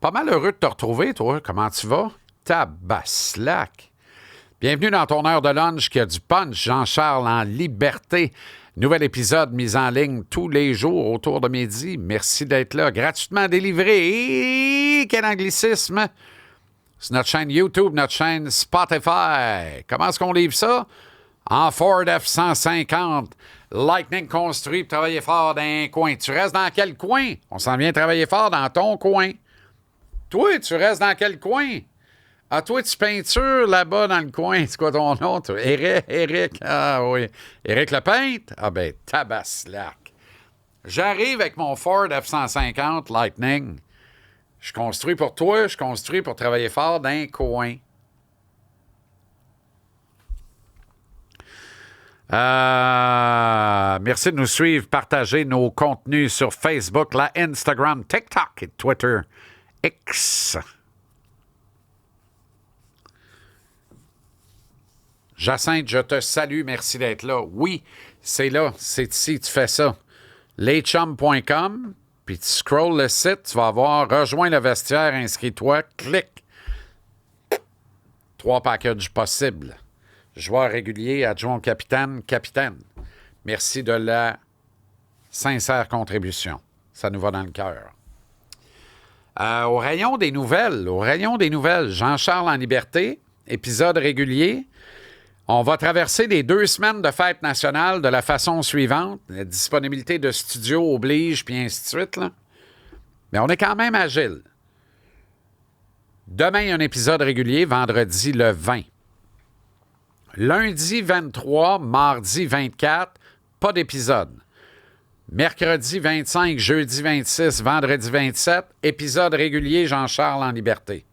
Pas mal heureux de te retrouver, toi. Comment tu vas? Tabaslac. Bienvenue dans ton heure de lunch qui a du punch. Jean-Charles en liberté. Nouvel épisode mis en ligne tous les jours autour de midi. Merci d'être là. Gratuitement délivré. Et quel anglicisme! C'est notre chaîne YouTube, notre chaîne Spotify. Comment est-ce qu'on livre ça? En Ford F-150. Lightning construit pour travailler fort dans un coin. Tu restes dans quel coin? On s'en vient travailler fort dans ton coin. Toi, tu restes dans quel coin? Ah, toi, tu peintures là-bas dans le coin. C'est quoi ton nom? Toi? Éric. Ah oui. Éric le peintre? Ah ben, tabaslac. J'arrive avec mon Ford F-150 Lightning. Je construis pour toi, je construis pour travailler fort dans un coin. Merci de nous suivre, partager nos contenus sur Facebook, la Instagram, TikTok et Twitter X. Jacinthe, je te salue, merci d'être là. Oui, c'est là, c'est ici, tu fais ça. Leschum.com, puis tu scrolls le site, tu vas avoir rejoins le vestiaire, inscris-toi, clique. 3 packages possibles. Joueur régulier, adjoint au capitaine, capitaine. Merci de la sincère contribution. Ça nous va dans le cœur. Au rayon des nouvelles, Jean-Charles en liberté, épisode régulier. On va traverser les 2 semaines de fête nationale de la façon suivante. La disponibilité de studio oblige, puis ainsi de suite, là. Mais on est quand même agile. Demain, il y a un épisode régulier, vendredi le 20. Lundi 23, mardi 24, pas d'épisode. Mercredi 25, jeudi 26, vendredi 27, épisode régulier Jean-Charles en liberté.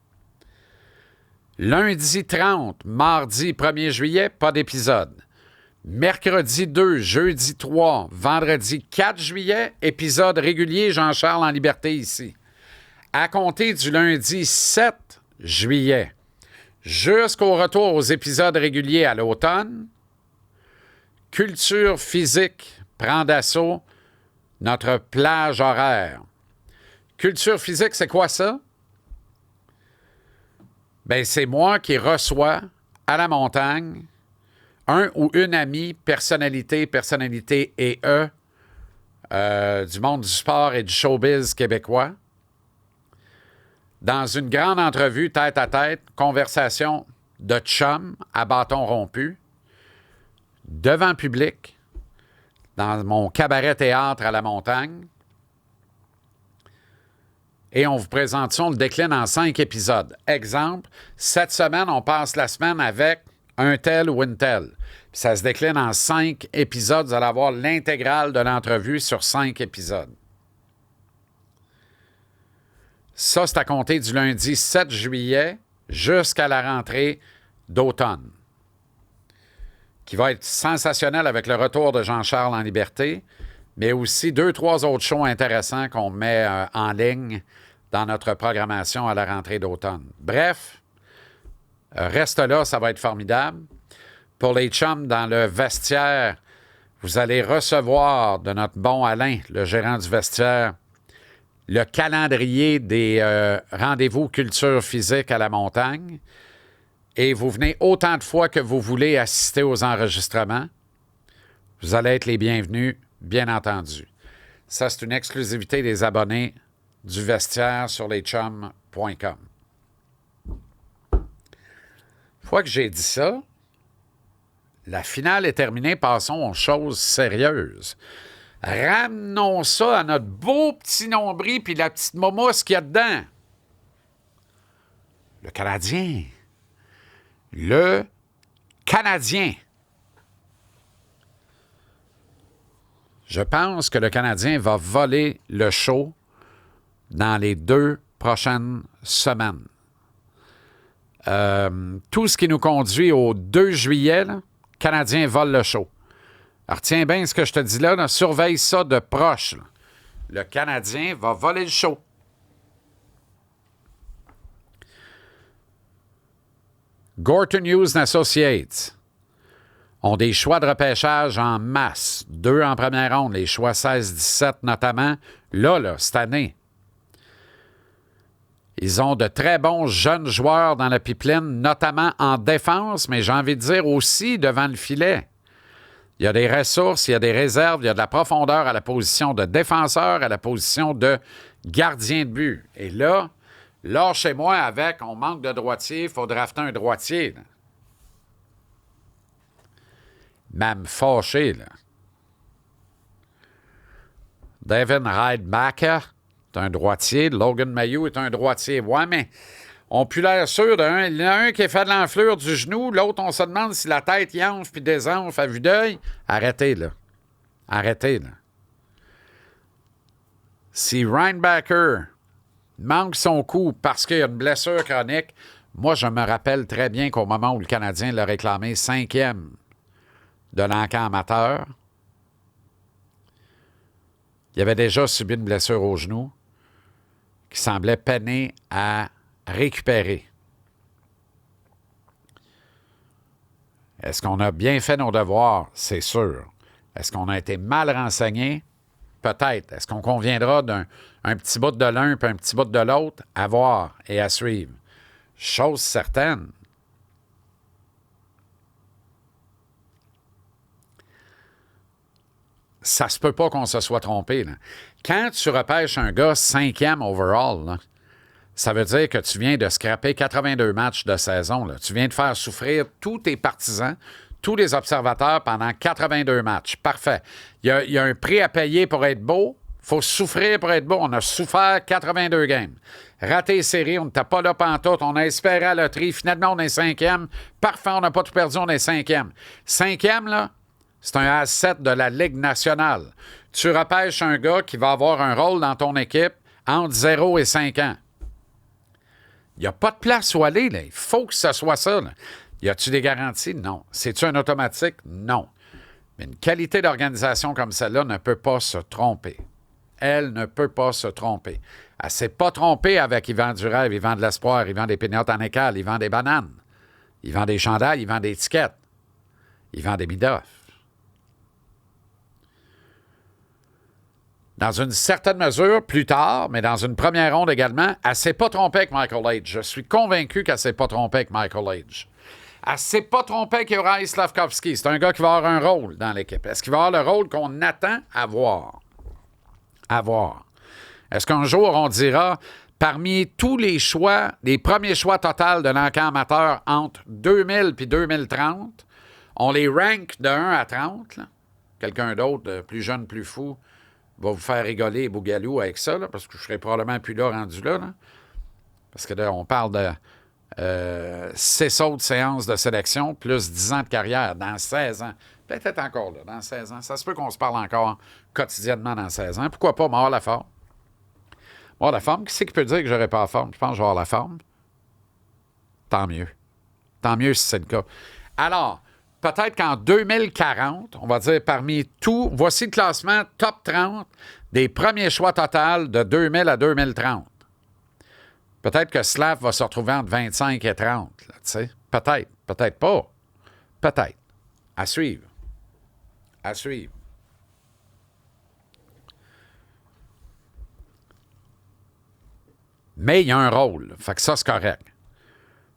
Lundi 30, mardi 1er juillet, pas d'épisode. Mercredi 2, jeudi 3, vendredi 4 juillet, épisode régulier Jean-Charles en liberté ici. À compter du lundi 7 juillet jusqu'au retour aux épisodes réguliers à l'automne, Culture physique prend d'assaut notre plage horaire. Culture physique, c'est quoi ça? Ben, c'est moi qui reçois à la montagne un ou une amie, personnalité et du monde du sport et du showbiz québécois, dans une grande entrevue tête à tête, conversation de chum à bâton rompu, devant public, dans mon cabaret théâtre à la montagne. Et on vous présente ça, on le décline en 5 épisodes. Exemple, cette semaine, on passe la semaine avec un tel ou une telle. Puis ça se décline en 5 épisodes. Vous allez avoir l'intégrale de l'entrevue sur 5 épisodes. Ça, c'est à compter du lundi 7 juillet jusqu'à la rentrée d'automne, qui va être sensationnel avec le retour de Jean-Charles en liberté, mais aussi 2-3 autres shows intéressants qu'on met en ligne dans notre programmation à la rentrée d'automne. Bref, reste là, ça va être formidable. Pour les chums dans le vestiaire, vous allez recevoir de notre bon Alain, le gérant du vestiaire, le calendrier des rendez-vous culture physique à la montagne. Et vous venez autant de fois que vous voulez assister aux enregistrements. Vous allez être les bienvenus, bien entendu. Ça, c'est une exclusivité des abonnés du vestiaire sur leschum.com. Une fois que j'ai dit ça, la finale est terminée, passons aux choses sérieuses. Ramenons ça à notre beau petit nombril puis la petite momousse qu'il y a dedans. Le Canadien. Le Canadien. Je pense que le Canadien va voler le show dans les 2 prochaines semaines. Tout ce qui nous conduit au 2 juillet, là, Canadien vole le show. Alors, tiens bien ce que je te dis là, surveille ça de proche. Là. Le Canadien va voler le show. Gorton Hughes Associates ont des choix de repêchage en masse. 2 en première ronde, les choix 16-17 notamment. Là, cette année. Ils ont de très bons jeunes joueurs dans la pipeline, notamment en défense, mais j'ai envie de dire aussi devant le filet. Il y a des ressources, il y a des réserves, il y a de la profondeur à la position de défenseur, à la position de gardien de but. Et là, chez moi avec, on manque de droitier, il faut drafter un droitier. Là. Même fâché, là. Devin Ridebacker est un droitier. Logan Mailloux est un droitier. Ouais, mais on peut l'air sûr d'un. Il y en a un qui est fait de l'enflure du genou. L'autre, on se demande si la tête y enfle puis désenfle à vue d'œil. Arrêtez, là. Arrêtez, là. Si Ridebacker manque son coup parce qu'il y a une blessure chronique, moi, je me rappelle très bien qu'au moment où le Canadien l'a réclamé 5e de l'encamp amateur, il avait déjà subi une blessure au genou qui semblait peiner à récupérer. Est-ce qu'on a bien fait nos devoirs? C'est sûr. Est-ce qu'on a été mal renseigné? Peut-être. Est-ce qu'on conviendra d'un petit bout de l'un puis un petit bout de l'autre? À voir et à suivre. Chose certaine, ça se peut pas qu'on se soit trompé. Là. Quand tu repêches un gars 5e overall, là, ça veut dire que tu viens de scraper 82 matchs de saison. Là. Tu viens de faire souffrir tous tes partisans, tous les observateurs pendant 82 matchs. Parfait. Il y a un prix à payer pour être beau. Il faut souffrir pour être beau. On a souffert 82 games. Raté les séries, on n'était pas là pantoute. On a espéré à la loterie. Finalement, on est 5e. Parfait, on n'a pas tout perdu, on est 5e. 5e, là, c'est un asset de la Ligue nationale. Tu repêches un gars qui va avoir un rôle dans ton équipe entre 0 et 5 ans. Il n'y a pas de place où aller. Là. Il faut que ce soit ça. Là. Y a-tu des garanties? Non. C'est-tu un automatique? Non. Mais une qualité d'organisation comme celle-là ne peut pas se tromper. Elle ne peut pas se tromper. Elle ne s'est pas trompée avec il vend du rêve, il vend de l'espoir, il vend des pignottes en écale, il vend des bananes, il vend des chandails, il vend des étiquettes, il vend des midoffs. Dans une certaine mesure, plus tard, mais dans une première ronde également, elle ne s'est pas trompée avec Michael Age. Je suis convaincu qu'elle ne s'est pas trompée avec Michael Age. Elle ne s'est pas trompée avec Juraj Slafkovský. C'est un gars qui va avoir un rôle dans l'équipe. Est-ce qu'il va avoir le rôle qu'on attend à voir? À voir. Est-ce qu'un jour, on dira, parmi tous les choix, les premiers choix total de l'encamp amateur entre 2000 et 2030, on les rank de 1 à 30, là. Quelqu'un d'autre, plus jeune, plus fou, va vous faire rigoler Bougalou avec ça, là, parce que je serai probablement plus là, rendu là. Parce que là, on parle de 6 autres séances de sélection, plus 10 ans de carrière dans 16 ans. Peut-être encore là, dans 16 ans. Ça se peut qu'on se parle encore quotidiennement dans 16 ans. Pourquoi pas m'avoir la forme? M'avoir la forme, qui c'est qui peut dire que j'aurais pas la forme? Je pense que je vais avoir la forme. Tant mieux. Tant mieux si c'est le cas. Alors, peut-être qu'en 2040, on va dire parmi tout, voici le classement top 30 des premiers choix total de 2000 à 2030. Peut-être que Slav va se retrouver entre 25 et 30. Là, tu sais. Peut-être. Peut-être pas. Peut-être. À suivre. À suivre. Mais il y a un rôle. Fait que ça, c'est correct.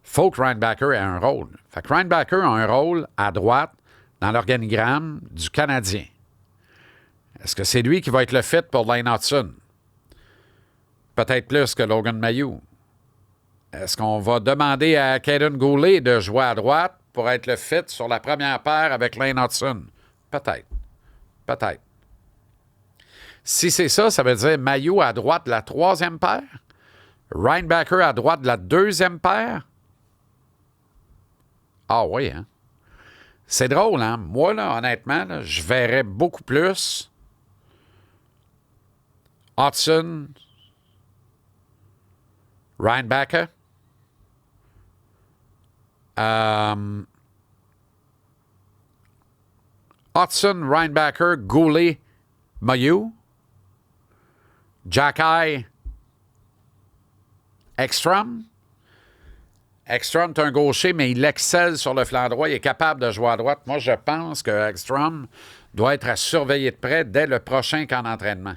Faut que Ridebacker ait un rôle. Fait que Ridebacker a un rôle à droite dans l'organigramme du Canadien. Est-ce que c'est lui qui va être le fit pour Lane Hutson? Peut-être plus que Logan Mailloux. Est-ce qu'on va demander à Kaden Goulet de jouer à droite pour être le fit sur la première paire avec Lane Hutson? Peut-être. Peut-être. Si c'est ça, ça veut dire Mailloux à droite de la troisième paire? Ridebacker à droite de la deuxième paire? Ah oui, hein? C'est drôle, hein? Moi, là, honnêtement, là, je verrais beaucoup plus Hutson, Ridebacker, Hutson, Ridebacker, Goulet, Mailloux, Jacky, Ekstrom. Ekstrom est un gaucher, mais il excelle sur le flanc droit. Il est capable de jouer à droite. Moi, je pense que Ekstrom doit être à surveiller de près dès le prochain camp d'entraînement.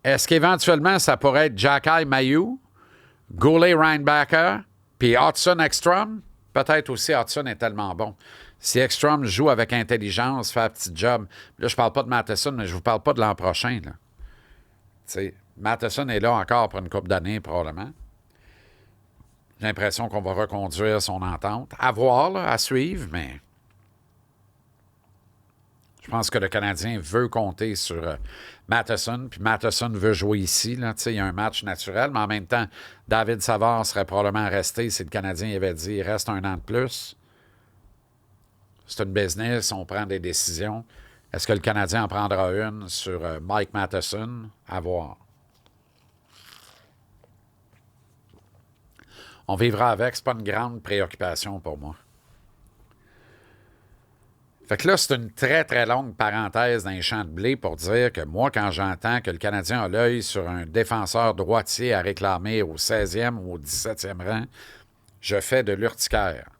Est-ce qu'éventuellement, ça pourrait être Jacky Mailloux Goulet Reinbacker, puis Hudson Ekstrom. Peut-être aussi Hudson est tellement bon. Si Ekstrom joue avec intelligence, fait un petit job. Là, je parle pas de Matheson, mais je vous parle pas de l'an prochain. Là. T'sais, Matheson est là encore pour une couple d'années, probablement. J'ai l'impression qu'on va reconduire son entente. À voir, là, à suivre, mais je pense que le Canadien veut compter sur Matheson, puis Matheson veut jouer ici. Là. Il y a un match naturel, mais en même temps, David Savard serait probablement resté si le Canadien avait dit il reste un an de plus. C'est une business, on prend des décisions. Est-ce que le Canadien en prendra une sur Mike Matheson? À voir. On vivra avec, c'est pas une grande préoccupation pour moi. Fait que là, c'est une très, très longue parenthèse dans les champs de blé pour dire que moi, quand j'entends que le Canadien a l'œil sur un défenseur droitier à réclamer au 16e ou au 17e rang, je fais de l'urticaire.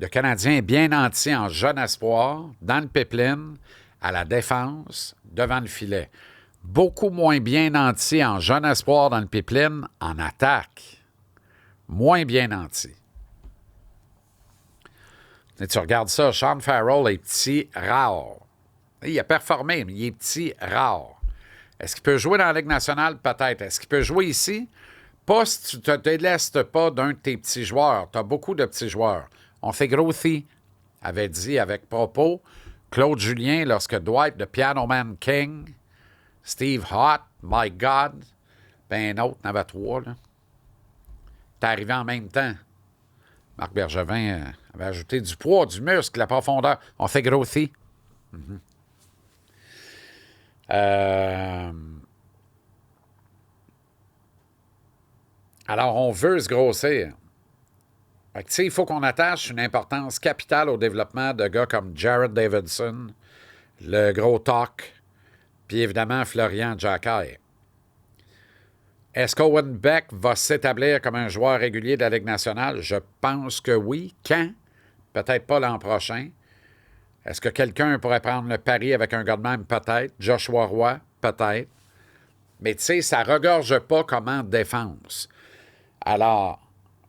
Le Canadien est bien nanti en jeune espoir, dans le pipeline, à la défense, devant le filet. Beaucoup moins bien nanti en jeune espoir dans le pipeline, en attaque. Moins bien nanti. Et tu regardes ça, Sean Farrell est petit, rare. Il a performé, mais il est petit, rare. Est-ce qu'il peut jouer dans la Ligue nationale? Peut-être. Est-ce qu'il peut jouer ici? Pas si tu te délestes pas d'un de tes petits joueurs. Tu as beaucoup de petits joueurs. On fait grossi, avait dit avec propos Claude Julien lorsque Dwight, the Piano Man King, Steve Hott, My God, ben un autre, il y en avait 3, là. T'es arrivé en même temps. Marc Bergevin avait ajouté du poids, du muscle, la profondeur. On fait grossi. Alors, on veut se grossir. Fait que, il faut qu'on attache une importance capitale au développement de gars comme Jared Davidson, le gros Talk, puis évidemment Florian Jacquet. Est-ce qu'Owen Beck va s'établir comme un joueur régulier de la Ligue nationale? Je pense que oui. Quand? Peut-être pas l'an prochain. Est-ce que quelqu'un pourrait prendre le pari avec un gars de même? Peut-être. Joshua Roy? Peut-être. Mais tu sais, ça ne regorge pas comme en défense. Alors,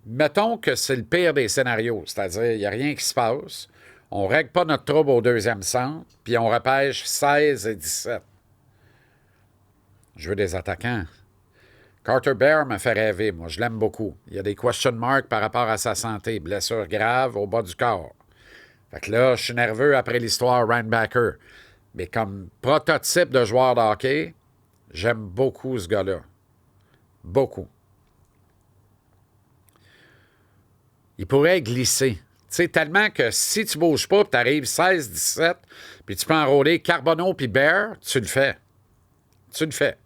mettons que c'est le pire des scénarios, c'est-à-dire il n'y a rien qui se passe, on ne règle pas notre trouble au deuxième centre, puis on repêche 16 et 17. Je veux des attaquants. Carter Bear me fait rêver, moi, je l'aime beaucoup. Il y a des question marks par rapport à sa santé, blessure grave au bas du corps. Fait que là, je suis nerveux après l'histoire Reinbacker. Mais comme prototype de joueur de hockey, j'aime beaucoup ce gars-là. Beaucoup. Il pourrait glisser. Tu sais, tellement que si tu bouges pas, puis tu arrives 16-17, puis tu peux enrôler Carbonneau puis Bear, tu le fais. Tu le fais.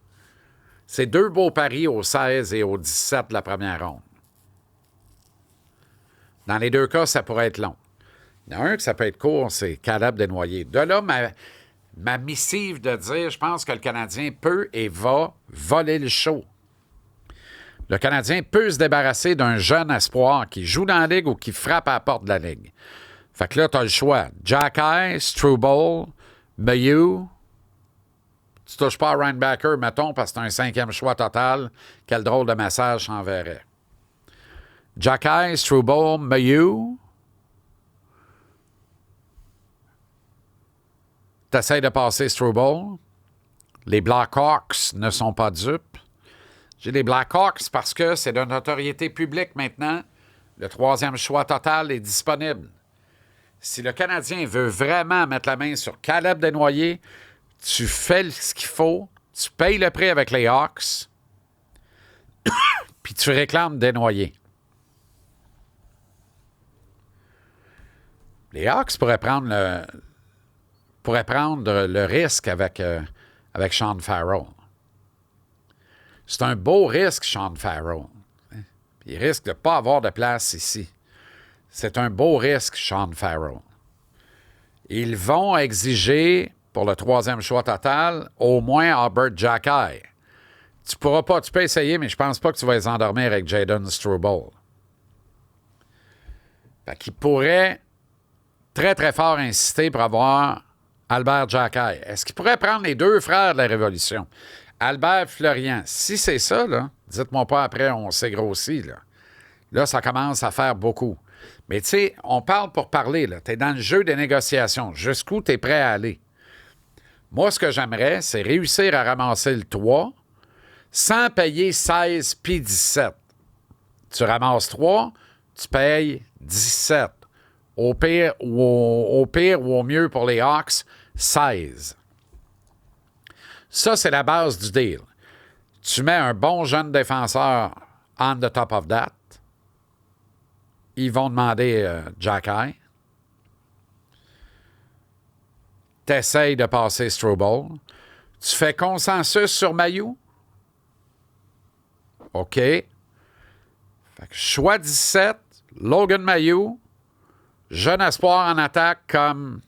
C'est 2 beaux paris au 16 et au 17 de la première ronde. Dans les 2 cas, ça pourrait être long. Il y en a un que ça peut être court, c'est Caleb Desnoyers. De là, ma missive de dire, je pense que le Canadien peut et va voler le show. Le Canadien peut se débarrasser d'un jeune espoir qui joue dans la Ligue ou qui frappe à la porte de la Ligue. Fait que là, tu as le choix. Jacquet, Struble, Mailloux. Tu touches pas à Reinbacker, mettons, parce que c'est un 5e choix total. Quel drôle de message j'enverrais. Jacquet, Struble, Mailloux. T'essayes de passer Struble. Les Blackhawks ne sont pas dupes. J'ai les Blackhawks parce que c'est de notoriété publique maintenant. Le 3e choix total est disponible. Si le Canadien veut vraiment mettre la main sur Caleb Desnoyers, tu fais ce qu'il faut, tu payes le prix avec les Hawks, puis tu réclames Desnoyers. Les Hawks pourraient prendre le risque avec Sean Farrell. C'est un beau risque, Sean Farrell. Il risque de ne pas avoir de place ici. C'est un beau risque, Sean Farrell. Ils vont exiger, pour le 3e choix total, au moins Albert Jacquet. Tu peux essayer, mais je pense pas que tu vas les endormir avec Jayden Struble. Fait qu'il pourrait très, très fort insister pour avoir Albert Jacquet. Est-ce qu'il pourrait prendre les 2 frères de la Révolution? Albert Florian. Si c'est ça, là, Dites-moi pas après, on s'est grossi, là. Là, ça commence à faire beaucoup. Mais tu sais, on parle pour parler, là. Tu es dans le jeu des négociations. Jusqu'où tu es prêt à aller? Moi, ce que j'aimerais, c'est réussir à ramasser le 3 sans payer 16 puis 17. Tu ramasses 3, tu payes 17. Au pire ou au mieux pour les Hawks, 16. Ça, c'est la base du deal. Tu mets un bon jeune défenseur on the top of that. Ils vont demander Jacky. Tu essayes de passer Strobel. Tu fais consensus sur Mailloux. OK. Fait que choix 17, Logan Mailloux, jeune espoir en attaque comme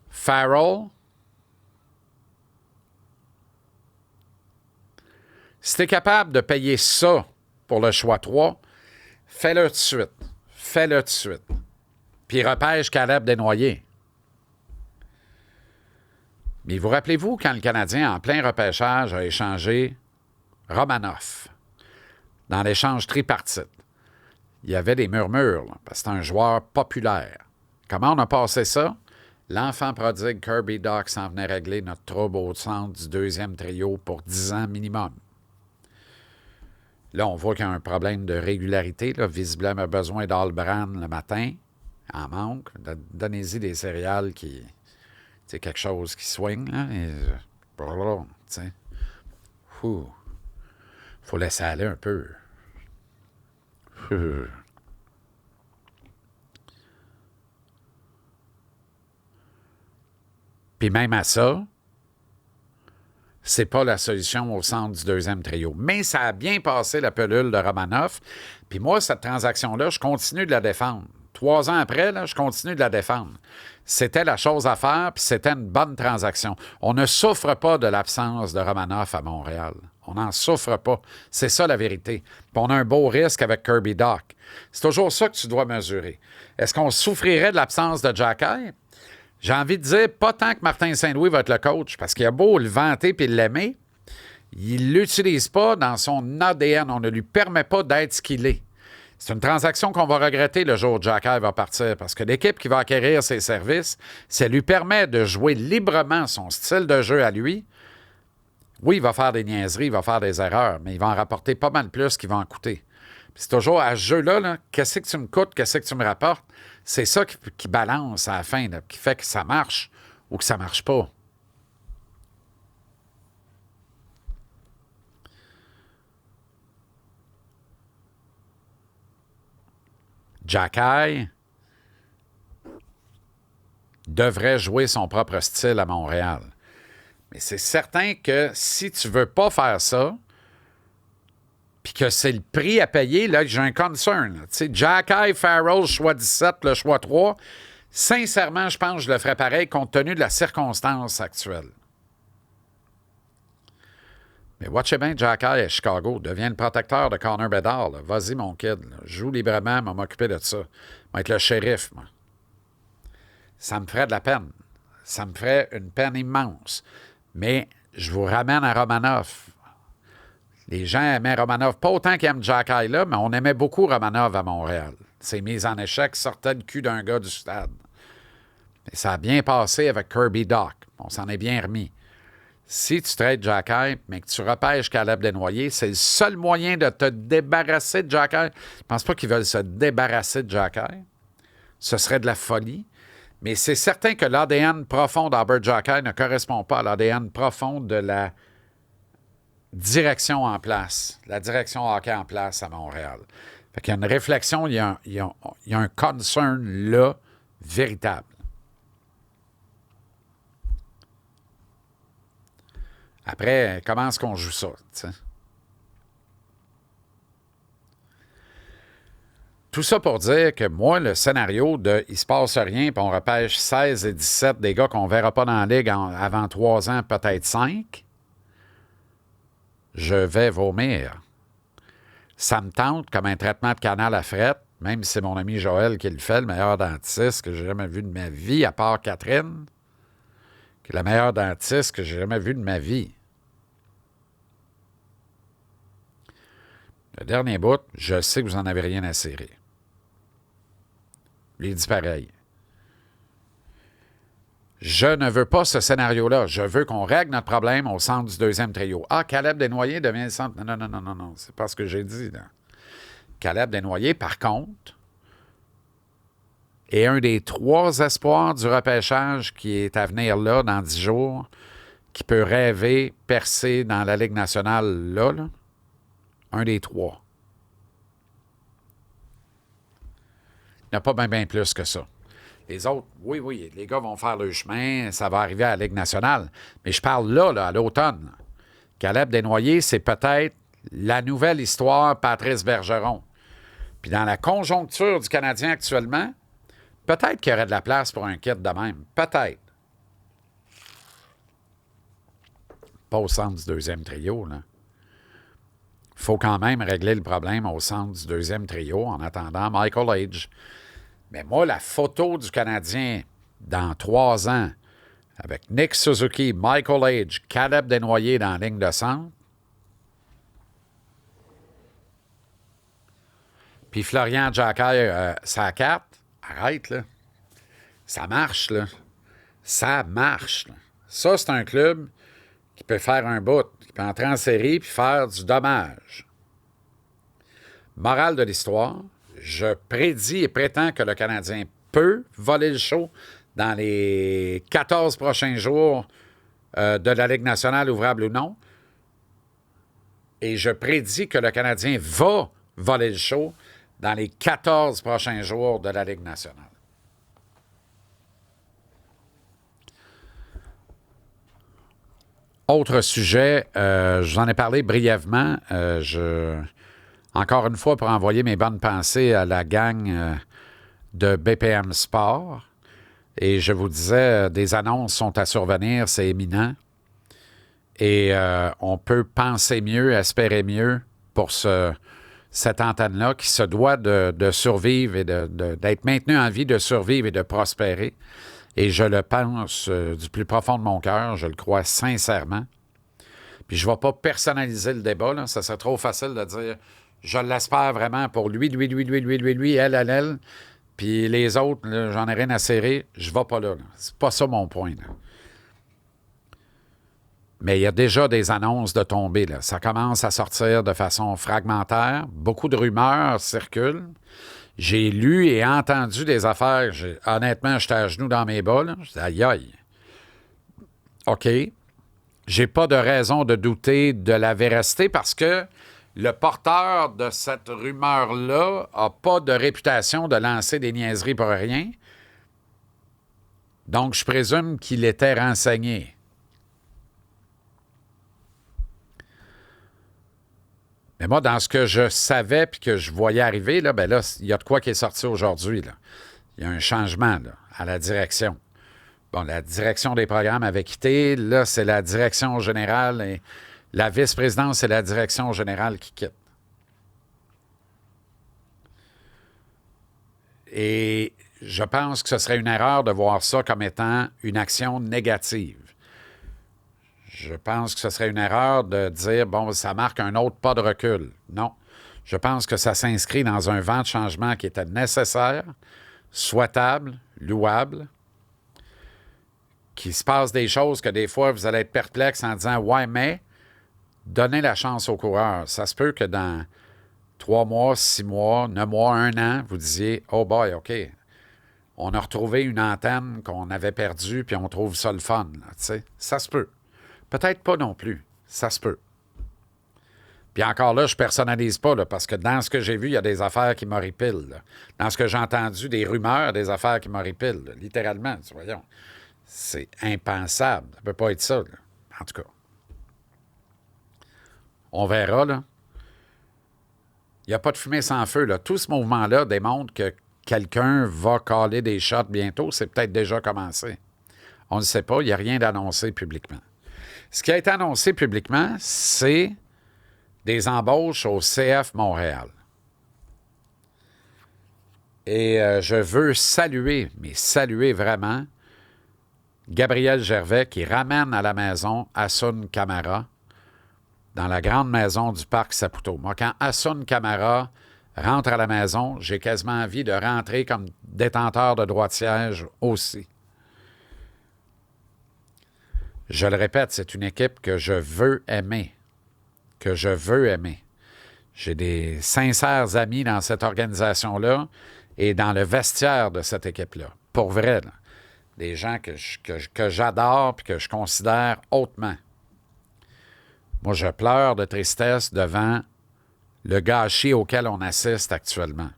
Farrell. Si tu es capable de payer ça pour le choix 3, fais-le tout de suite. Fais-le tout de suite. Puis repêche Caleb Desnoyers. Mais vous rappelez-vous quand le Canadien, en plein repêchage, a échangé Romanoff dans l'échange tripartite? Il y avait des murmures, là, parce que c'est un joueur populaire. Comment on a passé ça? L'enfant prodigue Kirby Dach s'en venait régler notre trouble au centre du deuxième trio pour 10 ans minimum. Là, on voit qu'il y a un problème de régularité. Là. Visiblement, il a besoin d'Albran le matin. En manque. Donnez-y des céréales qui... C'est quelque chose qui swing. Là, et... Faut laisser aller un peu. Puis même à ça, c'est pas la solution au centre du deuxième trio. Mais ça a bien passé la pelule de Romanoff. Puis moi, cette transaction-là, je continue de la défendre. 3 ans après, là, je continue de la défendre. C'était la chose à faire, puis c'était une bonne transaction. On ne souffre pas de l'absence de Romanoff à Montréal. On n'en souffre pas. C'est ça la vérité. Puis on a un beau risque avec Kirby Dach. C'est toujours ça que tu dois mesurer. Est-ce qu'on souffrirait de l'absence de Jacky? J'ai envie de dire, pas tant que Martin Saint-Louis va être le coach, parce qu'il a beau le vanter et l'aimer, il ne l'utilise pas dans son ADN. On ne lui permet pas d'être ce qu'il est. C'est une transaction qu'on va regretter le jour où Jacky va partir, parce que l'équipe qui va acquérir ses services, ça lui permet de jouer librement son style de jeu à lui. Oui, il va faire des niaiseries, il va faire des erreurs, mais il va en rapporter pas mal plus qu'il va en coûter. Puis c'est toujours à ce jeu-là, là, qu'est-ce que tu me coûtes, qu'est-ce que tu me rapportes? C'est ça qui balance à la fin, là, qui fait que ça marche ou que ça marche pas. Jacky devrait jouer son propre style à Montréal. Mais c'est certain que si tu veux pas faire ça, puis que c'est le prix à payer, là, j'ai un concern. Tu sais, Jacky, Farrell, choix 17, le choix 3, sincèrement, je pense que je le ferais pareil compte tenu de la circonstance actuelle. Mais watchez bien Jacky à Chicago. Devient le protecteur de Connor Bedard. Là. Vas-y, mon kid. Là. Joue librement, m'a m'occuper de ça. Moi, être le shérif, moi. Ça me ferait de la peine. Ça me ferait une peine immense. Mais je vous ramène à Romanoff. Les gens aimaient Romanov, pas autant qu'ils aiment Jacky là, mais on aimait beaucoup Romanov à Montréal. Ses mises en échec sortaient le cul d'un gars du stade. Et ça a bien passé avec Kirby Dach. On s'en est bien remis. Si tu traites Jacky, mais que tu repêches Caleb Desnoyers, c'est le seul moyen de te débarrasser de Jacky. Je ne pense pas qu'ils veulent se débarrasser de Jacky. Ce serait de la folie. Mais c'est certain que l'ADN profond d'Albert Jacky ne correspond pas à l'ADN profond de la direction en place, la direction hockey en place à Montréal. Fait qu'il y a une réflexion, il y a un concern là, véritable. Après, comment est-ce qu'on joue ça, t'sais? Tout ça pour dire que moi, le scénario de il se passe rien puis on repêche 16 et 17 des gars qu'on ne verra pas dans la ligue avant 3 ans, peut-être 5, je vais vomir. Ça me tente comme un traitement de canal à fret, même si c'est mon ami Joël qui le fait, le meilleur dentiste que j'ai jamais vu de ma vie, à part Catherine, qui est le meilleur dentiste que j'ai jamais vu de ma vie. Le dernier bout, je sais que vous n'en avez rien à cirer. Je l'ai dit pareil. Je ne veux pas ce scénario-là. Je veux qu'on règle notre problème au centre du deuxième trio. Ah, Caleb Desnoyers devient le centre. Non, non, non, non, non. C'est pas ce que j'ai dit, là. Caleb Desnoyers, par contre, est un des 3 espoirs du repêchage qui est à venir là, dans 10 jours, qui peut rêver, percer dans la Ligue nationale là. Un des 3. Il n'y a pas bien plus que ça. Les autres, oui, les gars vont faire le chemin, ça va arriver à la Ligue nationale. Mais je parle là, à l'automne. Caleb Desnoyers, c'est peut-être la nouvelle histoire Patrice Bergeron. Puis dans la conjoncture du Canadien actuellement, peut-être qu'il y aurait de la place pour un kit de même. Peut-être. Pas au centre du deuxième trio, là. Il faut quand même régler le problème au centre du deuxième trio en attendant Michael Age. Mais moi, la photo du Canadien dans 3 ans, avec Nick Suzuki, Michael Age, Caleb Desnoyers dans la ligne de centre, puis Florian Jacquet, sa carte, arrête, là. Ça marche, là. Ça marche, là. Ça, c'est un club qui peut faire un bout, qui peut entrer en série puis faire du dommage. Morale de l'histoire, je prédis et prétends que le Canadien peut voler le show dans les 14 prochains jours de la Ligue nationale, ouvrable ou non. Et je prédis que le Canadien va voler le show dans les 14 prochains jours de la Ligue nationale. Autre sujet, je vous en ai parlé brièvement. Encore une fois, pour envoyer mes bonnes pensées à la gang de BPM Sport. Et je vous disais, des annonces sont à survenir, c'est imminent. Et on peut penser mieux, espérer mieux pour cette antenne-là qui se doit de survivre et d'être maintenue en vie, de survivre et de prospérer. Et je le pense du plus profond de mon cœur, je le crois sincèrement. Puis je ne vais pas personnaliser le débat, là. Ça serait trop facile de dire je l'espère vraiment pour lui, elle. Puis les autres, là, j'en ai rien à serrer, je ne vais pas là. C'est pas ça mon point, là. Mais il y a déjà des annonces de tombée, là. Ça commence à sortir de façon fragmentaire. Beaucoup de rumeurs circulent. J'ai lu et entendu des affaires. Honnêtement, j'étais à genoux dans mes bas. Je dis aïe aïe. OK. J'ai pas de raison de douter de la véracité parce que le porteur de cette rumeur-là n'a pas de réputation de lancer des niaiseries pour rien. Donc, je présume qu'il était renseigné. Mais moi, dans ce que je savais puis que je voyais arriver, là, ben là, il y a de quoi qui est sorti aujourd'hui, là. Il y a un changement, là, à la direction. Bon, la direction des programmes avait quitté. Là, c'est la direction générale et la vice-présidence, c'est la direction générale qui quitte. Et je pense que ce serait une erreur de voir ça comme étant une action négative. Je pense que ce serait une erreur de dire, bon, ça marque un autre pas de recul. Non. Je pense que ça s'inscrit dans un vent de changement qui était nécessaire, souhaitable, louable, qu'il se passe des choses que des fois, vous allez être perplexe en disant, ouais, mais donnez la chance aux coureurs. Ça se peut que dans 3 mois, 6 mois, 9 mois, 1 an, vous disiez, oh boy, OK, on a retrouvé une antenne qu'on avait perdue, puis on trouve ça le fun. Là, ça se peut. Peut-être pas non plus. Ça se peut. Puis encore là, je ne personnalise pas, là, parce que dans ce que j'ai vu, il y a des affaires qui m'horripilent. Là. Dans ce que j'ai entendu, des rumeurs, des affaires qui m'horripilent. Là, littéralement, voyons. C'est impensable. Ça ne peut pas être ça. Là. En tout cas. On verra, là. Il n'y a pas de fumée sans feu, là. Tout ce mouvement-là démontre que quelqu'un va caler des shots bientôt. C'est peut-être déjà commencé. On ne sait pas. Il n'y a rien d'annoncé publiquement. Ce qui a été annoncé publiquement, c'est des embauches au CF Montréal. Et je veux saluer, mais saluer vraiment, Gabriel Gervais qui ramène à la maison Hassoun Camara dans la grande maison du parc Saputo. Moi, quand Hasoun Camara rentre à la maison, j'ai quasiment envie de rentrer comme détenteur de droit de siège aussi. Je le répète, c'est une équipe que je veux aimer. Que je veux aimer. J'ai des sincères amis dans cette organisation-là et dans le vestiaire de cette équipe-là. Pour vrai, là. Des gens que j'adore et que je considère hautement. Moi, je pleure de tristesse devant le gâchis auquel on assiste actuellement.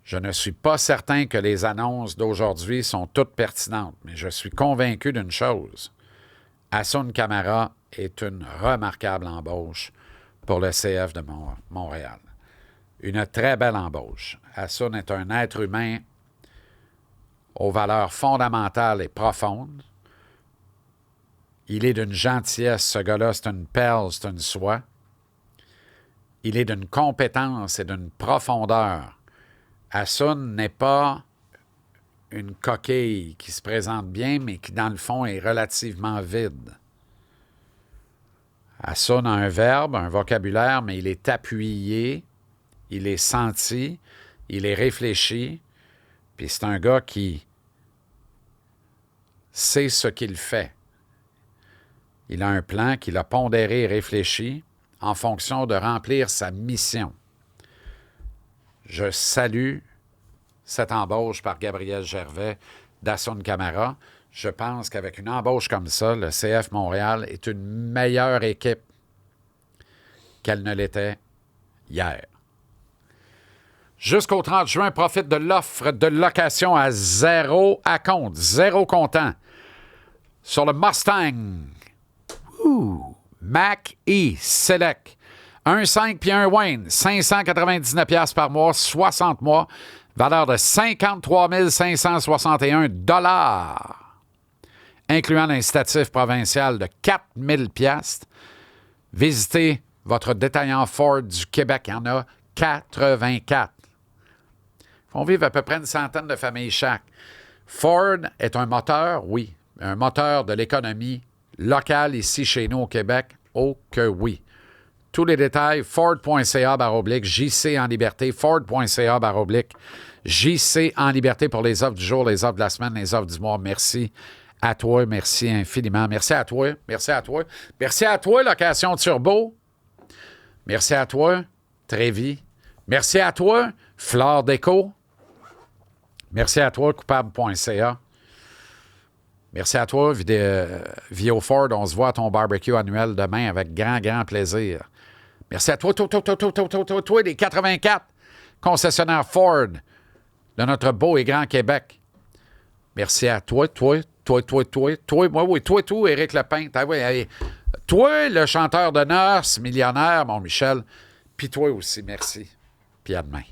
Je ne suis pas certain que les annonces d'aujourd'hui sont toutes pertinentes, mais je suis convaincu d'une chose. Hasoun Camara est une remarquable embauche pour le CF de Montréal. Une très belle embauche. Hasoun est un être humain aux valeurs fondamentales et profondes. Il est d'une gentillesse, ce gars-là, c'est une perle, c'est une soie. Il est d'une compétence et d'une profondeur. Hasoun n'est pas une coquille qui se présente bien, mais qui, dans le fond, est relativement vide. Hasoun a un verbe, un vocabulaire, mais il est appuyé, il est senti, il est réfléchi, puis c'est un gars qui sait ce qu'il fait. Il a un plan qu'il a pondéré et réfléchi en fonction de remplir sa mission. Je salue cette embauche par Gabriel Gervais d'Hasoun Camara. Je pense qu'avec une embauche comme ça, le CF Montréal est une meilleure équipe qu'elle ne l'était hier. Jusqu'au 30 juin, profite de l'offre de location à zéro acompte, zéro comptant sur le Mustang Mach-E Select. 1.5 puis un Wayne, 599$ par mois, 60 mois, valeur de 53 561 $, incluant l'incitatif provincial de 4 000$. Visitez votre détaillant Ford du Québec. Il y en a 84. Ils font vivre à peu près une centaine de familles chaque. Ford est un moteur, oui, un moteur de l'économie locale ici chez nous au Québec. Oh que oui. Tous les détails, Ford.ca/JC en liberté, Ford.ca/JC en liberté pour les offres du jour, les offres de la semaine, les offres du mois. Merci à toi, merci infiniment. Merci à toi, merci à toi. Merci à toi, Location Turbo. Merci à toi, Trévi. Merci à toi, Flore Déco. Merci à toi, Coupable.ca. Merci à toi, Vio Ford. On se voit à ton barbecue annuel demain avec grand, grand plaisir. Merci à toi, les 84 concessionnaires Ford de notre beau et grand Québec. Merci à toi, toi, Éric Lepin. Toi, le chanteur de noces, millionnaire, mon Michel. Puis toi aussi, merci. Puis à demain.